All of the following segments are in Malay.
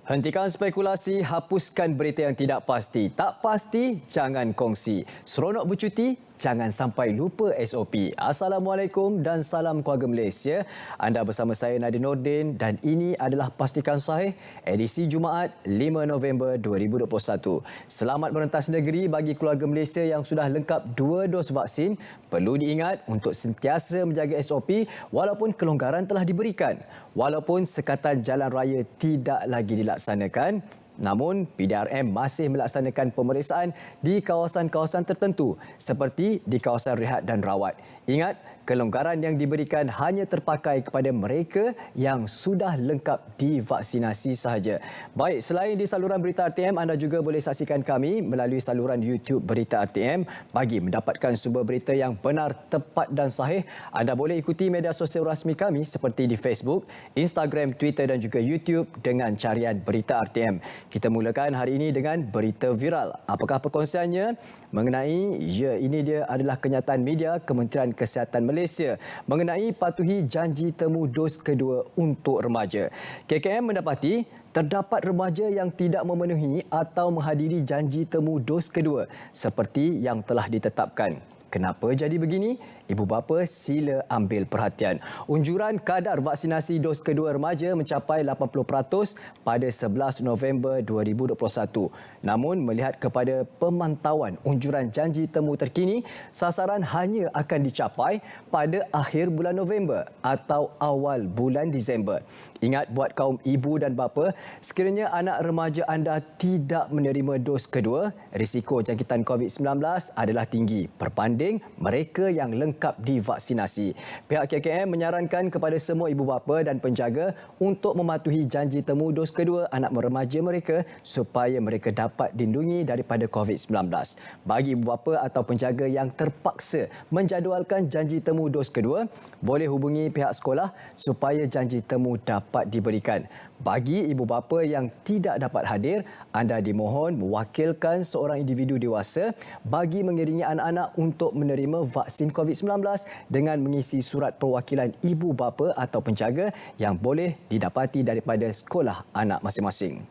Hentikan spekulasi, hapuskan berita yang tidak pasti. Tak pasti, jangan kongsi. Seronok bercuti, jangan sampai lupa SOP. Assalamualaikum dan salam keluarga Malaysia. Anda bersama saya Nadine Nordin dan ini adalah Pastikan Sahih edisi Jumaat 5 November 2021. Selamat merentas negeri bagi keluarga Malaysia yang sudah lengkap 2 dos vaksin. Perlu diingat untuk sentiasa menjaga SOP walaupun kelonggaran telah diberikan. Walaupun sekatan jalan raya tidak lagi dilaksanakan, namun PDRM masih melaksanakan pemeriksaan di kawasan-kawasan tertentu seperti di kawasan rehat dan rawat. Ingat, kelonggaran yang diberikan hanya terpakai kepada mereka yang sudah lengkap divaksinasi sahaja. Baik, selain di saluran Berita RTM, anda juga boleh saksikan kami melalui saluran YouTube Berita RTM. Bagi mendapatkan sumber berita yang benar, tepat dan sahih, anda boleh ikuti media sosial rasmi kami seperti di Facebook, Instagram, Twitter dan juga YouTube dengan carian Berita RTM. Kita mulakan hari ini dengan berita viral. Apakah perkongsiannya? Mengenai, ini dia adalah kenyataan media Kementerian Kesihatan Malaysia mengenai patuhi janji temu dos kedua untuk remaja. KKM mendapati terdapat remaja yang tidak memenuhi atau menghadiri janji temu dos kedua seperti yang telah ditetapkan. Kenapa jadi begini? Ibu bapa sila ambil perhatian. Unjuran kadar vaksinasi dos kedua remaja mencapai 80% pada 11 November 2021. Namun melihat kepada pemantauan unjuran janji temu terkini, sasaran hanya akan dicapai pada akhir bulan November atau awal bulan Disember. Ingat buat kaum ibu dan bapa, sekiranya anak remaja anda tidak menerima dos kedua, risiko jangkitan COVID-19 adalah tinggi berbanding mereka yang lengkap divaksinasi. Pihak KKM menyarankan kepada semua ibu bapa dan penjaga untuk mematuhi janji temu dos kedua anak remaja mereka supaya mereka dapat dilindungi daripada COVID-19. Bagi ibu bapa atau penjaga yang terpaksa menjadualkan janji temu dos kedua, boleh hubungi pihak sekolah supaya janji temu dapat diberikan. Bagi ibu bapa yang tidak dapat hadir, anda dimohon mewakilkan seorang individu dewasa bagi mengiringi anak-anak untuk menerima vaksin COVID-19 dengan mengisi surat perwakilan ibu bapa atau penjaga yang boleh didapati daripada sekolah anak masing-masing.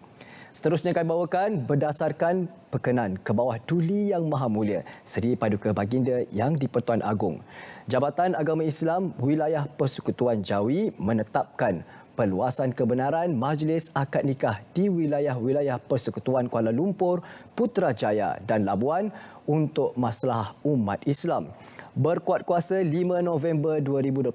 Seterusnya kami bawakan berdasarkan berkenan ke bawah Duli Yang Maha Mulia Seri Paduka Baginda Yang di-Pertuan Agong. Jabatan Agama Islam Wilayah Persekutuan Jawi menetapkan perluasan kebenaran majlis akad nikah di wilayah-wilayah Persekutuan Kuala Lumpur, Putrajaya dan Labuan untuk masalah umat Islam. Berkuat kuasa 5 November 2021,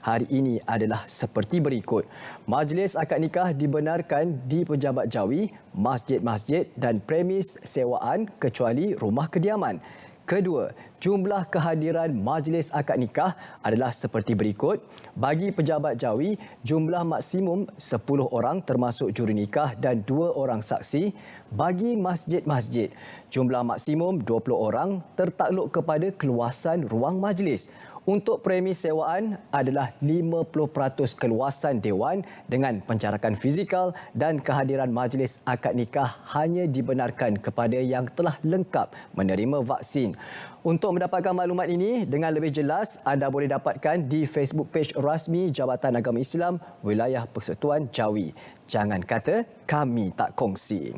hari ini adalah seperti berikut. Majlis akad nikah dibenarkan di Pejabat Jawi, masjid-masjid dan premis sewaan kecuali rumah kediaman. Kedua, jumlah kehadiran majlis akad nikah adalah seperti berikut. Bagi Pejabat Jawi, jumlah maksimum 10 orang termasuk juri nikah dan 2 orang saksi. Bagi masjid-masjid, jumlah maksimum 20 orang tertakluk kepada keluasan ruang majlis. Untuk premis sewaan adalah 50% keluasan dewan dengan pencarakan fizikal dan kehadiran majlis akad nikah hanya dibenarkan kepada yang telah lengkap menerima vaksin. Untuk mendapatkan maklumat ini dengan lebih jelas, anda boleh dapatkan di Facebook page rasmi Jabatan Agama Islam Wilayah Persekutuan Jawi. Jangan kata kami tak kongsi.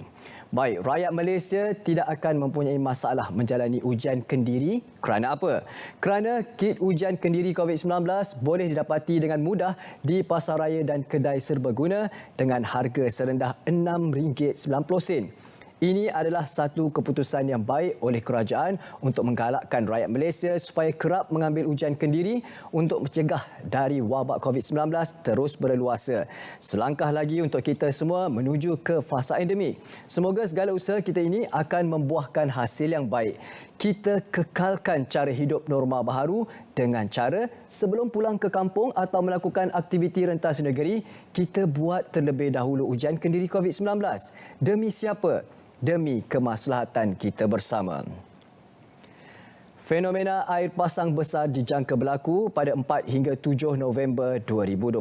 Baik, rakyat Malaysia tidak akan mempunyai masalah menjalani ujian kendiri. Kerana apa? Kerana kit ujian kendiri COVID-19 boleh didapati dengan mudah di pasaraya dan kedai serbaguna dengan harga serendah RM6.90. Ini adalah satu keputusan yang baik oleh kerajaan untuk menggalakkan rakyat Malaysia supaya kerap mengambil ujian kendiri untuk mencegah dari wabak COVID-19 terus berleluasa. Selangkah lagi untuk kita semua menuju ke fasa endemik. Semoga segala usaha kita ini akan membuahkan hasil yang baik. Kita kekalkan cara hidup normal baharu dengan cara sebelum pulang ke kampung atau melakukan aktiviti rentas negeri, kita buat terlebih dahulu ujian kendiri COVID-19. Demi siapa? Demi kemaslahatan kita bersama. Fenomena air pasang besar dijangka berlaku pada 4 hingga 7 November 2021.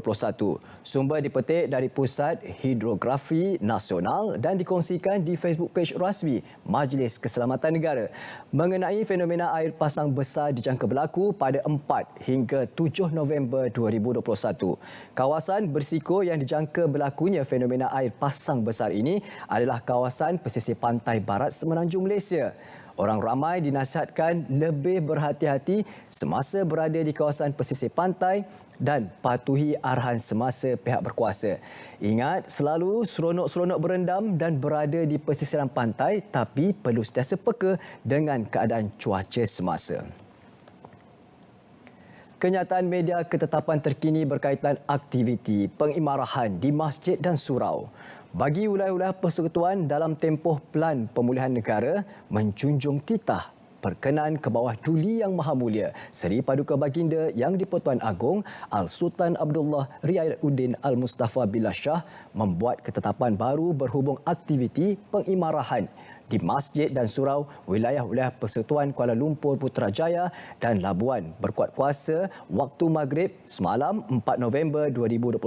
Sumber dipetik dari Pusat Hidrografi Nasional dan dikongsikan di Facebook page rasmi Majlis Keselamatan Negara. Mengenai fenomena air pasang besar dijangka berlaku pada 4 hingga 7 November 2021. Kawasan berisiko yang dijangka berlakunya fenomena air pasang besar ini adalah kawasan pesisir pantai barat Semenanjung Malaysia. Orang ramai dinasihatkan lebih berhati-hati semasa berada di kawasan pesisir pantai dan patuhi arahan semasa pihak berkuasa. Ingat, selalu seronok-seronok berendam dan berada di pesisiran pantai tapi perlu sentiasa peka dengan keadaan cuaca semasa. Kenyataan media ketetapan terkini berkaitan aktiviti pengimarahan di masjid dan surau. Bagi wilayah-wilayah persekutuan dalam tempoh Pelan Pemulihan Negara menjunjung titah berkenan ke bawah Duli Yang Maha Mulia Seri Paduka Baginda Yang di-Pertuan Agong Al-Sultan Abdullah Riayatuddin Al-Mustafa Billah Shah membuat ketetapan baru berhubung aktiviti pengimarahan di masjid dan surau wilayah-wilayah Persekutuan Kuala Lumpur Putrajaya dan Labuan berkuat kuasa waktu maghrib semalam 4 November 2021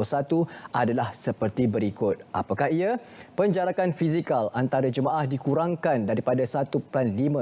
adalah seperti berikut. Apakah ia? Penjarakan fizikal antara jemaah dikurangkan daripada 1.5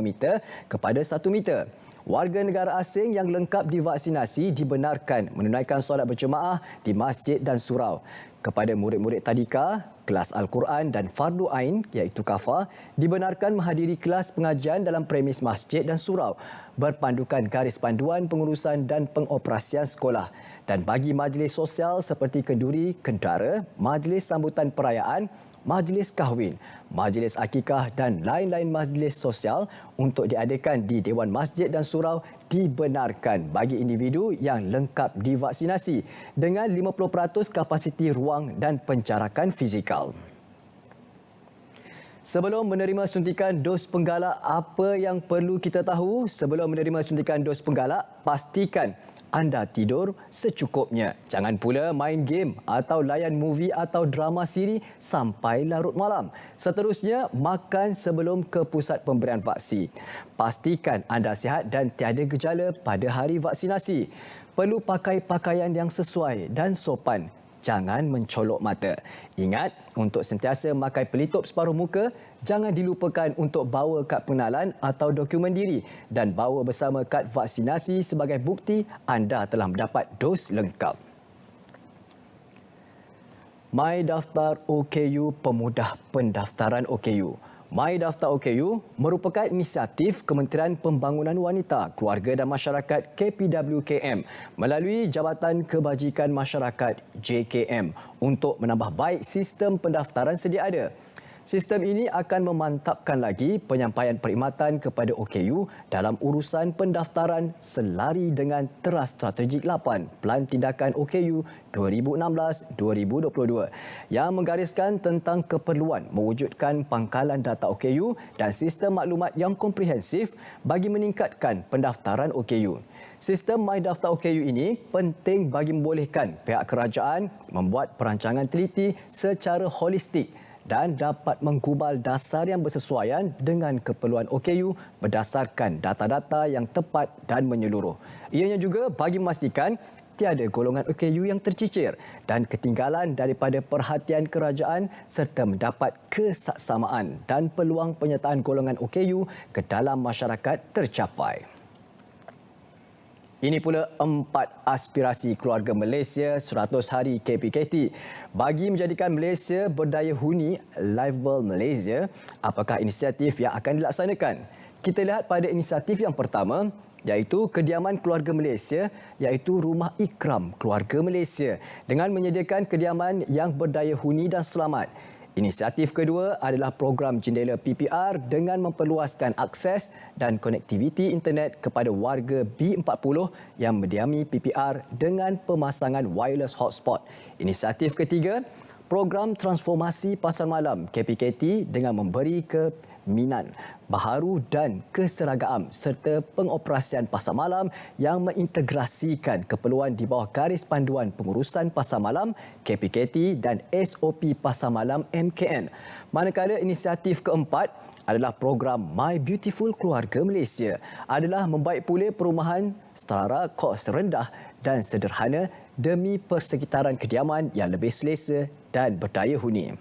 meter kepada 1 meter. Warga negara asing yang lengkap divaksinasi dibenarkan menunaikan solat berjemaah di masjid dan surau. Kepada murid-murid tadika, kelas Al-Quran dan Fardu Ain iaitu Kafa dibenarkan menghadiri kelas pengajian dalam premis masjid dan surau berpandukan garis panduan pengurusan dan pengoperasian sekolah. Dan bagi majlis sosial seperti kenduri, kendara, majlis sambutan perayaan, majlis kahwin, majlis akikah dan lain-lain majlis sosial untuk diadakan di Dewan Masjid dan Surau dibenarkan bagi individu yang lengkap divaksinasi dengan 50% kapasiti ruang dan penjarakan fizikal. Sebelum menerima suntikan dos penggalak, apa yang perlu kita tahu? Sebelum menerima suntikan dos penggalak, pastikan anda tidur secukupnya. Jangan pula main game atau layan movie atau drama siri sampai larut malam. Seterusnya, makan sebelum ke pusat pemberian vaksin. Pastikan anda sihat dan tiada gejala pada hari vaksinasi. Perlu pakai pakaian yang sesuai dan sopan. Jangan mencolok mata. Ingat, untuk sentiasa memakai pelitup separuh muka, jangan dilupakan untuk bawa kad pengenalan atau dokumen diri dan bawa bersama kad vaksinasi sebagai bukti anda telah mendapat dos lengkap. My Daftar OKU pemudah pendaftaran OKU. My Daftar OKU merupakan inisiatif Kementerian Pembangunan Wanita, Keluarga dan Masyarakat KPWKM melalui Jabatan Kebajikan Masyarakat JKM untuk menambah baik sistem pendaftaran sedia ada. Sistem ini akan memantapkan lagi penyampaian perkhidmatan kepada OKU dalam urusan pendaftaran selari dengan Teras Strategik 8 Pelan Tindakan OKU 2016-2022 yang menggariskan tentang keperluan mewujudkan pangkalan data OKU dan sistem maklumat yang komprehensif bagi meningkatkan pendaftaran OKU. Sistem My Daftar OKU ini penting bagi membolehkan pihak kerajaan membuat perancangan teliti secara holistik dan dapat menggubal dasar yang bersesuaian dengan keperluan OKU berdasarkan data-data yang tepat dan menyeluruh. Ianya juga bagi memastikan tiada golongan OKU yang tercicir dan ketinggalan daripada perhatian kerajaan serta mendapat kesaksamaan dan peluang penyertaan golongan OKU ke dalam masyarakat tercapai. Ini pula 4 aspirasi keluarga Malaysia 100 hari KPKT. Bagi menjadikan Malaysia berdaya huni Livable Malaysia, apakah inisiatif yang akan dilaksanakan? Kita lihat pada inisiatif yang pertama, iaitu kediaman keluarga Malaysia, iaitu Rumah Ikram Keluarga Malaysia dengan menyediakan kediaman yang berdaya huni dan selamat. Inisiatif kedua adalah program Jendela PPR dengan memperluaskan akses dan konektiviti internet kepada warga B40 yang mendiami PPR dengan pemasangan wireless hotspot. Inisiatif ketiga, program transformasi pasar malam KPKT dengan memberi keminat baharu dan keseragam serta pengoperasian pasar malam yang mengintegrasikan keperluan di bawah garis panduan pengurusan pasar malam KPKT dan SOP pasar malam MKN. Manakala inisiatif keempat adalah program My Beautiful Keluarga Malaysia. Adalah membaik pulih perumahan setara kos rendah dan sederhana demi persekitaran kediaman yang lebih selesa dan berdaya huni.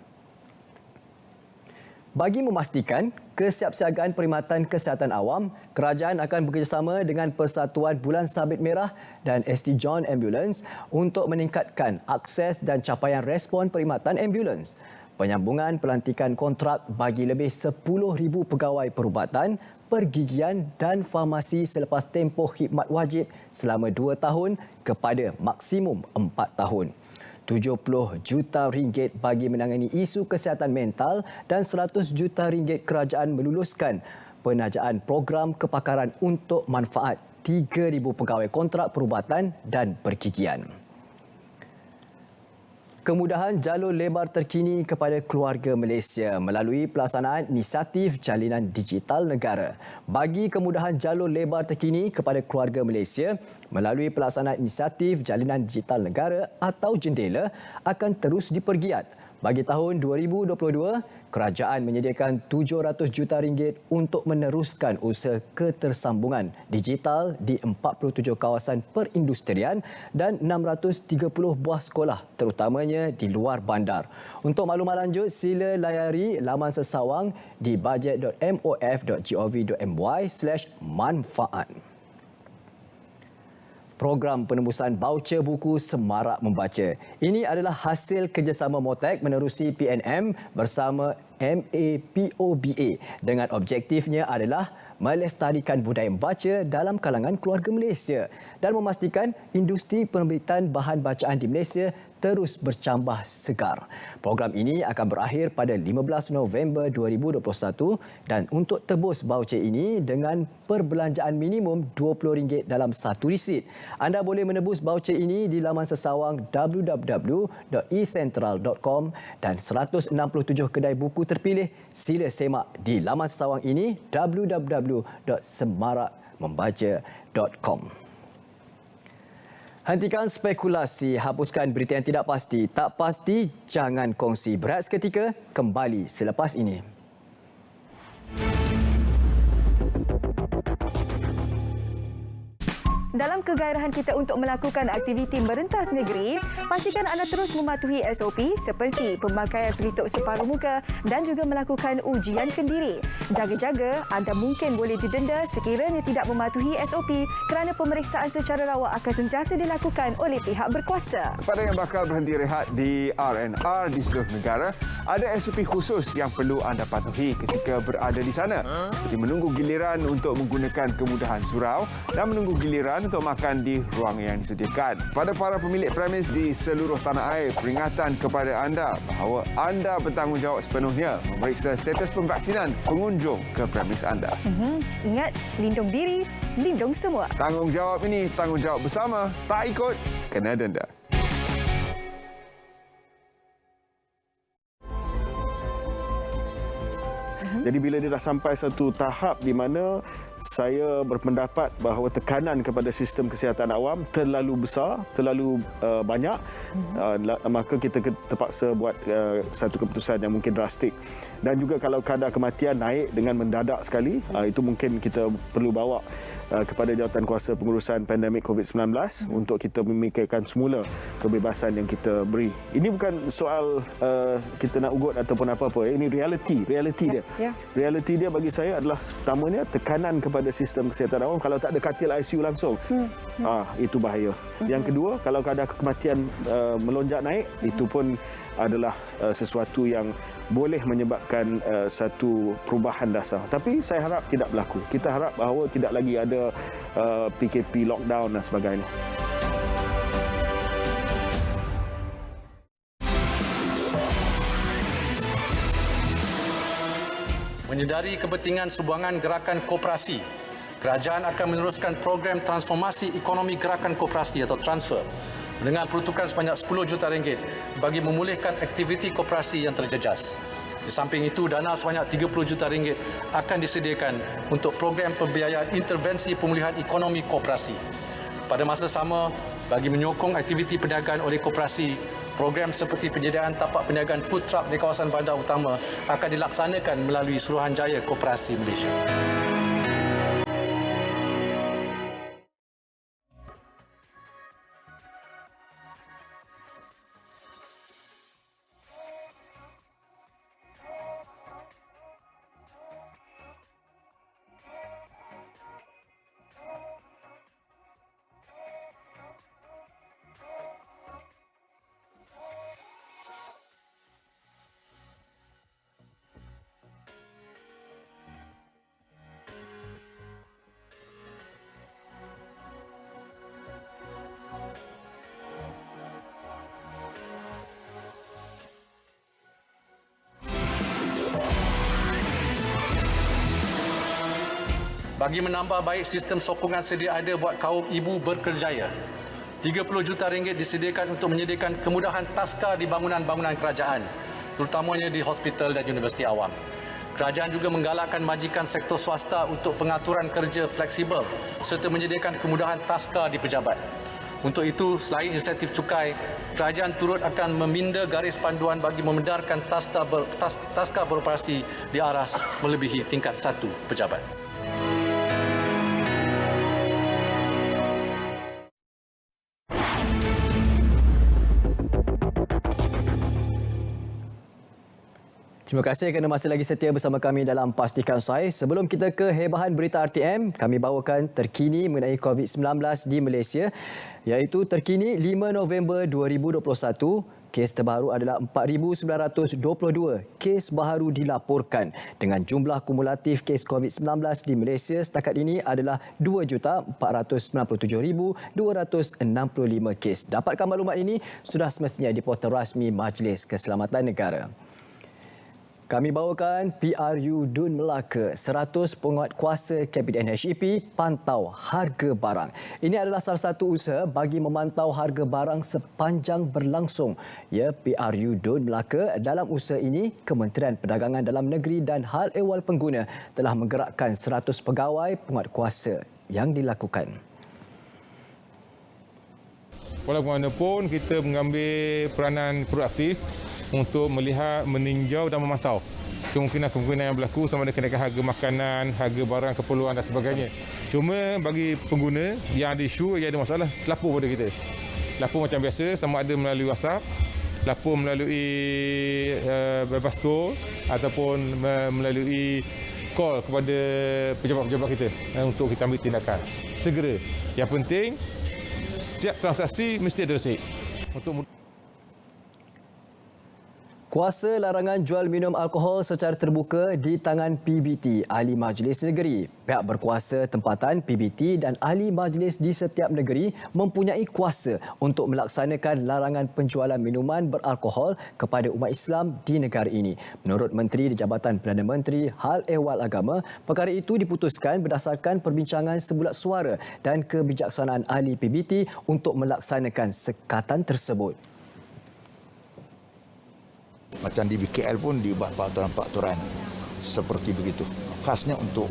Bagi memastikan kesiapsiagaan perkhidmatan kesihatan awam, kerajaan akan bekerjasama dengan Persatuan Bulan Sabit Merah dan ST John Ambulance untuk meningkatkan akses dan capaian respon perkhidmatan ambulans. Penyambungan pelantikan kontrak bagi lebih 10,000 pegawai perubatan, pergigian dan farmasi selepas tempoh khidmat wajib selama 2 tahun kepada maksimum 4 tahun. 70 juta ringgit bagi menangani isu kesihatan mental dan 100 juta ringgit kerajaan meluluskan penajaan program kepakaran untuk manfaat 3,000 pegawai kontrak perubatan dan pergigian. Kemudahan jalur lebar terkini kepada keluarga Malaysia melalui pelaksanaan inisiatif Jalinan Digital Negara. Bagi kemudahan jalur lebar terkini kepada keluarga Malaysia melalui pelaksanaan inisiatif Jalinan Digital Negara atau Jendela akan terus dipergiat. Bagi tahun 2022, kerajaan menyediakan 700 juta ringgit untuk meneruskan usaha ketersambungan digital di 47 kawasan perindustrian dan 630 buah sekolah terutamanya di luar bandar. Untuk maklumat lanjut, sila layari laman sesawang di budget.mof.gov.my/manfaat. Program penembusan baucer buku Semarak Membaca. Ini adalah hasil kerjasama MOTEC menerusi PNM bersama MAPOBA dengan objektifnya adalah melestarikan budaya membaca dalam kalangan keluarga Malaysia dan memastikan industri penerbitan bahan bacaan di Malaysia terus bercambah segar. Program ini akan berakhir pada 15 November 2021 dan untuk tebus baucer ini dengan perbelanjaan minimum RM20 dalam satu risit. Anda boleh menebus baucer ini di laman sesawang www.ecentral.com dan 167 kedai buku terpilih sila semak di laman sesawang ini www.semarakmembaca.com. Hentikan spekulasi, hapuskan berita yang tidak pasti. Tak pasti, jangan kongsi. Berehat seketika, kembali selepas ini. Dalam kegairahan kita untuk melakukan aktiviti merentas negeri, pastikan anda terus mematuhi SOP seperti pemakaian pelitup separuh muka dan juga melakukan ujian kendiri. Jaga-jaga, anda mungkin boleh didenda sekiranya tidak mematuhi SOP kerana pemeriksaan secara rawak akan sentiasa dilakukan oleh pihak berkuasa. Kepada yang bakal berhenti rehat di R&R di seluruh negara, ada SOP khusus yang perlu anda patuhi ketika berada di sana. Seperti menunggu giliran untuk menggunakan kemudahan surau dan menunggu giliran untuk makan di ruang yang disediakan. Pada para pemilik premis di seluruh tanah air, peringatan kepada anda bahawa anda bertanggungjawab sepenuhnya memeriksa status pemvaksinan pengunjung ke premis anda. Ingat, lindung diri, lindung semua. Tanggungjawab ini tanggungjawab bersama. Tak ikut, kena denda. Jadi bila dia dah sampai satu tahap di mana saya berpendapat bahawa tekanan kepada sistem kesihatan awam terlalu besar, terlalu banyak, maka kita terpaksa buat satu keputusan yang mungkin drastik. Dan juga kalau kadar kematian naik dengan mendadak sekali, itu mungkin kita perlu bawa kepada Jawatankuasa Pengurusan Pandemik COVID-19 untuk kita memikirkan semula kebebasan yang kita beri. Ini bukan soal kita nak ugut ataupun apa-apa. Ini realiti dia. Realiti dia bagi saya adalah pertamanya tekanan kepada sistem kesihatan awam. Kalau tak ada katil ICU langsung, itu bahaya. Yang kedua, kalau kadar kematian melonjak naik, itu pun adalah sesuatu yang boleh menyebabkan satu perubahan dasar. Tapi saya harap tidak berlaku. Kita harap bahawa tidak lagi ada PKP, lockdown dan sebagainya. Menyedari kepentingan sumbangan gerakan koperasi, kerajaan akan meneruskan program transformasi ekonomi gerakan koperasi atau transfer dengan peruntukan sebanyak RM10 juta bagi memulihkan aktiviti koperasi yang terjejas. Di samping itu, dana sebanyak RM30 juta akan disediakan untuk program pembiayaan intervensi pemulihan ekonomi koperasi. Pada masa sama, bagi menyokong aktiviti perniagaan oleh koperasi, Program seperti penyediaan tapak perniagaan food truck di kawasan bandar utama akan dilaksanakan melalui Suruhanjaya Koperasi Malaysia. Bagi menambah baik sistem sokongan sedia ada buat kaum ibu berkerjaya, RM30 juta disediakan untuk menyediakan kemudahan taska di bangunan-bangunan kerajaan, terutamanya di hospital dan universiti awam. Kerajaan juga menggalakkan majikan sektor swasta untuk pengaturan kerja fleksibel serta menyediakan kemudahan taska di pejabat. Untuk itu, selain insentif cukai, kerajaan turut akan meminda garis panduan bagi memedarkan taska beroperasi di aras melebihi tingkat 1 pejabat. Terima kasih kerana masih lagi setia bersama kami dalam Pastikan Sahih. Sebelum kita ke hebahan berita RTM, kami bawakan terkini mengenai COVID-19 di Malaysia, iaitu terkini 5 November 2021, kes terbaru adalah 4,922 kes baharu dilaporkan dengan jumlah kumulatif kes COVID-19 di Malaysia setakat ini adalah 2,497,265 kes. Dapatkan maklumat ini sudah semestinya di portal rasmi Majlis Keselamatan Negara. Kami bawakan PRU Dun Melaka, 100 penguatkuasa Kabinet NHEP pantau harga barang. Ini adalah salah satu usaha bagi memantau harga barang sepanjang berlangsung. Ya, PRU Dun Melaka, dalam usaha ini, Kementerian Perdagangan Dalam Negeri dan Hal Ehwal Pengguna telah menggerakkan 100 pegawai penguatkuasa yang dilakukan. Walaupun kita mengambil peranan proaktif untuk melihat, meninjau dan memantau kemungkinan-kemungkinan yang berlaku sama ada kenaikan harga makanan, harga barang keperluan dan sebagainya. Cuma bagi pengguna yang ada isu, yang ada masalah, lapor pada kita. Lapor macam biasa, sama ada melalui WhatsApp, lapor melalui bebas tol ataupun melalui call kepada pejabat-pejabat kita untuk kita ambil tindakan segera. Yang penting, setiap transaksi mesti ada resit. Kuasa larangan jual minum alkohol secara terbuka di tangan PBT, Ahli Majlis Negeri. Pihak berkuasa tempatan PBT dan Ahli Majlis di setiap negeri mempunyai kuasa untuk melaksanakan larangan penjualan minuman beralkohol kepada umat Islam di negara ini. Menurut Menteri di Jabatan Perdana Menteri Hal Ehwal Agama, perkara itu diputuskan berdasarkan perbincangan sebulat suara dan kebijaksanaan Ahli PBT untuk melaksanakan sekatan tersebut. Macam di BKL pun dibuat peraturan-peraturan seperti begitu. Khasnya untuk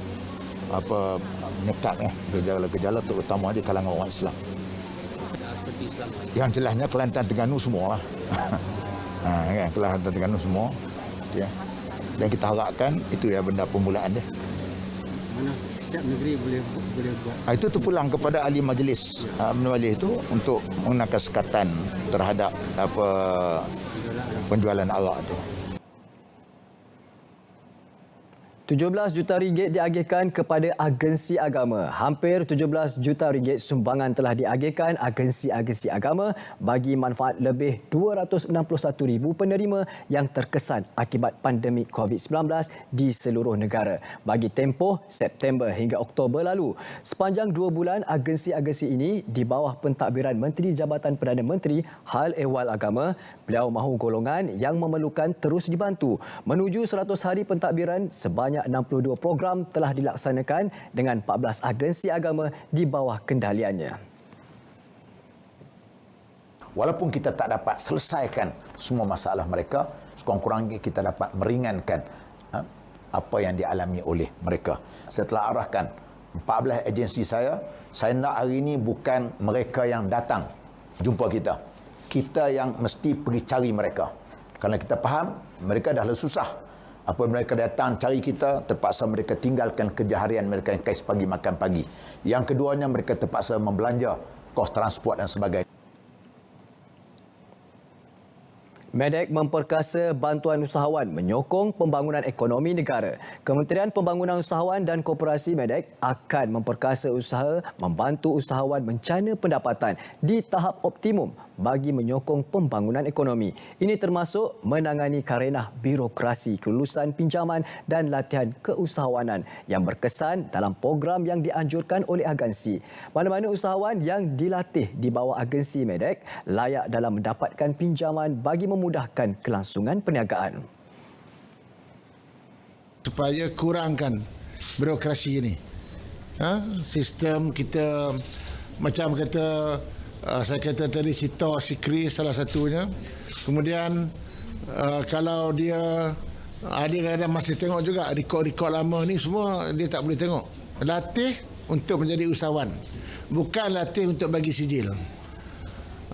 menyekat gejala-gejala terutama di kalangan orang Islam. Yang jelasnya Kelantan Terengganu semua lah. Kelantan Terengganu semua. Ya. Dan kita harapkan itu ya benda permulaan dia. Mana setiap negeri boleh buat. Itu terpulang kepada ahli majlis. Majlis itu untuk mengenakan sekatan terhadap penjualan arak itu. 17 juta ringgit diagihkan kepada agensi agama. Hampir 17 juta ringgit sumbangan telah diagihkan agensi-agensi agama bagi manfaat lebih 261,000 penerima yang terkesan akibat pandemik COVID-19 di seluruh negara bagi tempoh September hingga Oktober lalu. Sepanjang 2 bulan, agensi-agensi ini di bawah pentadbiran Menteri Jabatan Perdana Menteri Hal Ehwal Agama, beliau mahu golongan yang memerlukan terus dibantu. Menuju 100 hari pentadbiran, sebanyak 62 program telah dilaksanakan dengan 14 agensi agama di bawah kendaliannya. Walaupun kita tak dapat selesaikan semua masalah mereka, sekurang-kurangnya kita dapat meringankan apa yang dialami oleh mereka. Saya telah arahkan 14 agensi saya nak hari ini bukan mereka yang datang jumpa kita. kita yang mesti pergi cari mereka. Kerana kita faham, mereka dah susah. Apa mereka datang cari kita, terpaksa mereka tinggalkan kerja harian mereka yang kais pagi makan pagi. Yang keduanya, mereka terpaksa membelanja kos transport dan sebagainya. Medek memperkasa bantuan usahawan menyokong pembangunan ekonomi negara. Kementerian Pembangunan Usahawan dan Koperasi Medek akan memperkasa usaha membantu usahawan mencana pendapatan di tahap optimum bagi menyokong pembangunan ekonomi. Ini termasuk menangani karenah birokrasi, kelulusan pinjaman dan latihan keusahawanan yang berkesan dalam program yang dianjurkan oleh agensi. Mana-mana usahawan yang dilatih di bawah agensi Medek layak dalam mendapatkan pinjaman bagi memudahkan kelangsungan perniagaan. Supaya kurangkan birokrasi ini. Sistem kita macam kata saya kata tadi Sito Sikri salah satunya. Kemudian kalau dia kadang masih tengok juga rekod-rekod lama ni semua dia tak boleh tengok. Latih untuk menjadi usahawan. Bukan latih untuk bagi sijil.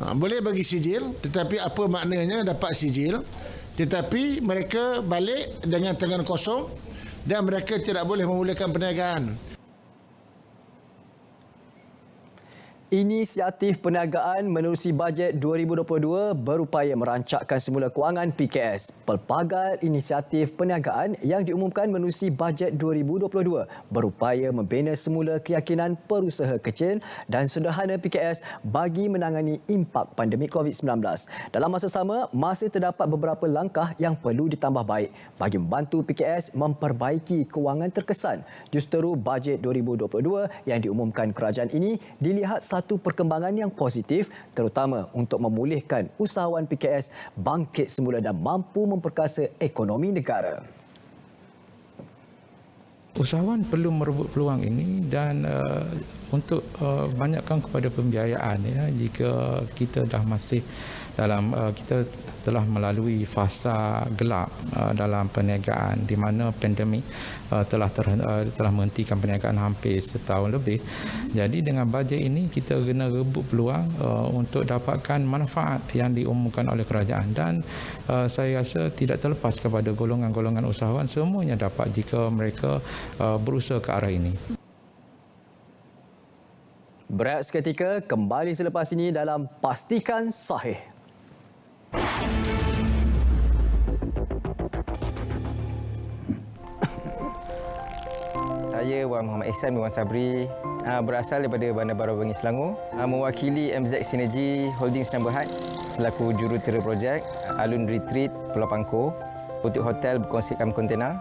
Boleh bagi sijil, tetapi apa maknanya dapat sijil, tetapi mereka balik dengan tangan kosong dan mereka tidak boleh memulakan perniagaan. Inisiatif Perniagaan menerusi bajet 2022 berupaya merancakkan semula kewangan PKS. Pelbagai inisiatif perniagaan yang diumumkan menerusi bajet 2022 berupaya membina semula keyakinan perusaha kecil dan sederhana PKS bagi menangani impak pandemik COVID-19. Dalam masa sama, masih terdapat beberapa langkah yang perlu ditambah baik bagi membantu PKS memperbaiki kewangan terkesan. Justeru bajet 2022 yang diumumkan kerajaan ini dilihat satu perkembangan yang positif terutama untuk memulihkan usahawan PKS bangkit semula dan mampu memperkasa ekonomi negara. Usahawan perlu merebut peluang ini dan untuk banyakkan kepada pembiayaan ya, jika kita dah masih dalam kita telah melalui fasa gelap dalam perniagaan di mana pandemik telah menghentikan perniagaan hampir setahun lebih. Jadi dengan bajet ini kita kena rebut peluang untuk dapatkan manfaat yang diumumkan oleh kerajaan dan saya rasa tidak terlepas kepada golongan-golongan usahawan, semuanya dapat jika mereka berusaha ke arah ini. Berehat seketika, kembali selepas ini dalam Pastikan Sahih. Saya Wan Muhammad Ihsan bin Wan Sabri, berasal daripada Bandar Baru Bangi Selangor, mewakili MZ Synergy Holdings No. Berhad selaku jurutera projek Alun Retreat Pulau Pangkor, butik hotel berkonsepkan kontena.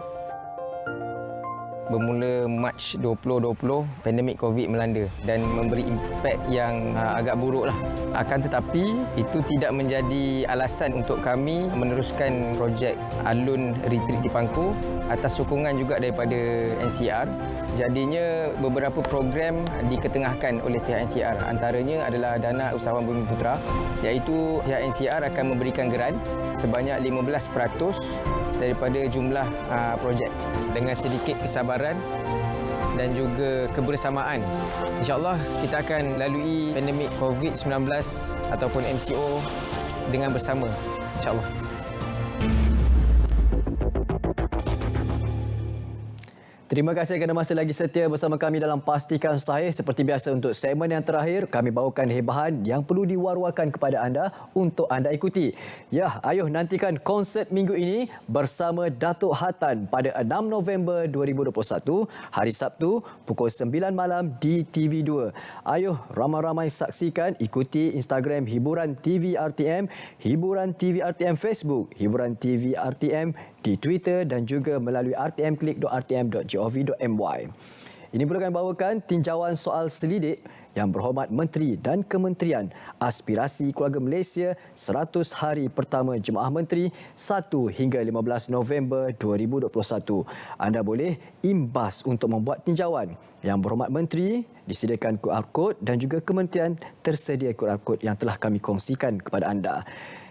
Bermula Mac 2020, pandemik COVID melanda dan memberi impak yang agak buruk lah. Akan tetapi, itu tidak menjadi alasan untuk kami meneruskan projek Alun Retreat di Pangkor atas sokongan juga daripada NCR. Jadinya, beberapa program diketengahkan oleh pihak NCR. Antaranya adalah dana usahawan Bumi Putra, iaitu pihak NCR akan memberikan geran sebanyak 15% daripada jumlah projek. Dengan sedikit kesabaran dan juga kebersamaan, InsyaAllah kita akan lalui pandemik COVID-19 ataupun MCO dengan bersama, InsyaAllah. Terima kasih kerana masih lagi setia bersama kami dalam Pastikan Sahih. Seperti biasa untuk segmen yang terakhir, kami bawakan hebahan yang perlu diwar-warkan kepada anda untuk anda ikuti. Ya, ayuh nantikan konsert minggu ini bersama Datuk Hatan pada 6 November 2021, hari Sabtu, pukul 9 malam di TV2. Ayuh ramai-ramai saksikan, ikuti Instagram Hiburan TV RTM, Hiburan TV RTM Facebook, Hiburan TV RTM di Twitter dan juga melalui rtmklik.rtm.gov.my. Ini perlu kami bawakan tinjauan soal selidik Yang Berhormat Menteri dan Kementerian Aspirasi Keluarga Malaysia 100 Hari Pertama Jemaah Menteri 1 hingga 15 November 2021. Anda boleh imbas untuk membuat tinjauan. Yang Berhormat Menteri disediakan QR Code dan juga Kementerian tersedia QR Code yang telah kami kongsikan kepada anda.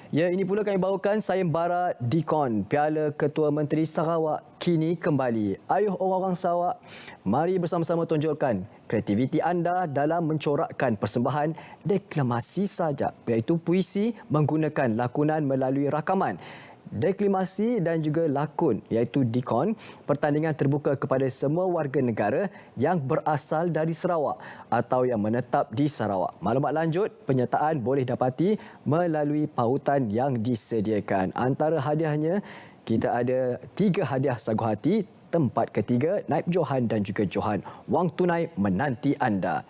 Ya, ini pula kami bawakan sayembara Dikon Piala Ketua Menteri Sarawak kini kembali. Ayuh orang-orang Sarawak, mari bersama-sama tonjolkan kreativiti anda dalam mencorakkan persembahan deklamasi saja, iaitu puisi menggunakan lakonan melalui rakaman. Deklamasi dan juga lakon iaitu dikon, pertandingan terbuka kepada semua warga negara yang berasal dari Sarawak atau yang menetap di Sarawak. Maklumat lanjut penyertaan boleh dapati melalui pautan yang disediakan. Antara hadiahnya, kita ada 3 hadiah sagu hati, tempat ketiga, naib Johan dan juga Johan. Wang tunai menanti anda.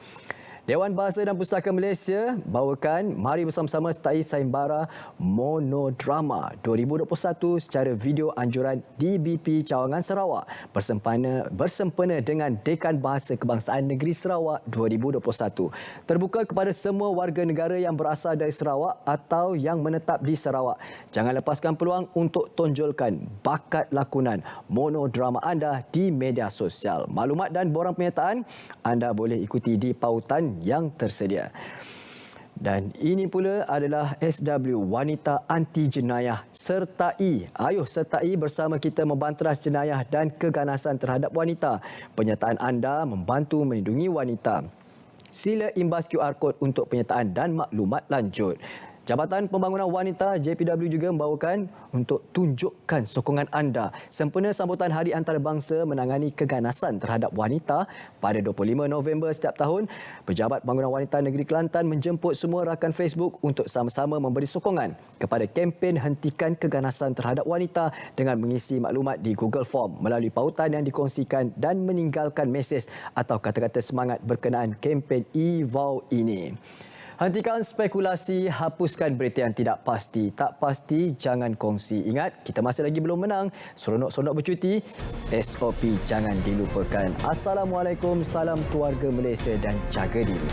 Dewan Bahasa dan Pustaka Malaysia bawakan Mari Bersama-sama sertai sayembara Monodrama 2021 secara video anjuran DBP Cawangan Sarawak bersempena dengan Dekan Bahasa Kebangsaan Negeri Sarawak 2021. Terbuka kepada semua warga negara yang berasal dari Sarawak atau yang menetap di Sarawak. Jangan lepaskan peluang untuk tonjolkan bakat lakonan monodrama anda di media sosial. Maklumat dan borang penyertaan anda boleh ikuti di pautan yang tersedia. Dan ini pula adalah SW Wanita Anti Jenayah Sertai. Ayuh sertai bersama kita membanteras jenayah dan keganasan terhadap wanita. Penyertaan anda membantu melindungi wanita. Sila imbas QR Code untuk penyertaan dan maklumat lanjut. Jabatan Pembangunan Wanita JPW juga membawakan untuk tunjukkan sokongan anda sempena sambutan Hari Antarabangsa menangani keganasan terhadap wanita pada 25 November setiap tahun. Pejabat Pembangunan Wanita Negeri Kelantan menjemput semua rakan Facebook untuk sama-sama memberi sokongan kepada kempen Hentikan Keganasan Terhadap Wanita dengan mengisi maklumat di Google Form melalui pautan yang dikongsikan dan meninggalkan mesej atau kata-kata semangat berkenaan kempen e-vow ini. Hentikan spekulasi, hapuskan berita yang tidak pasti. Tak pasti, jangan kongsi. Ingat, kita masih lagi belum menang. Seronok-seronok bercuti, SOP jangan dilupakan. Assalamualaikum, salam keluarga Malaysia dan jaga diri.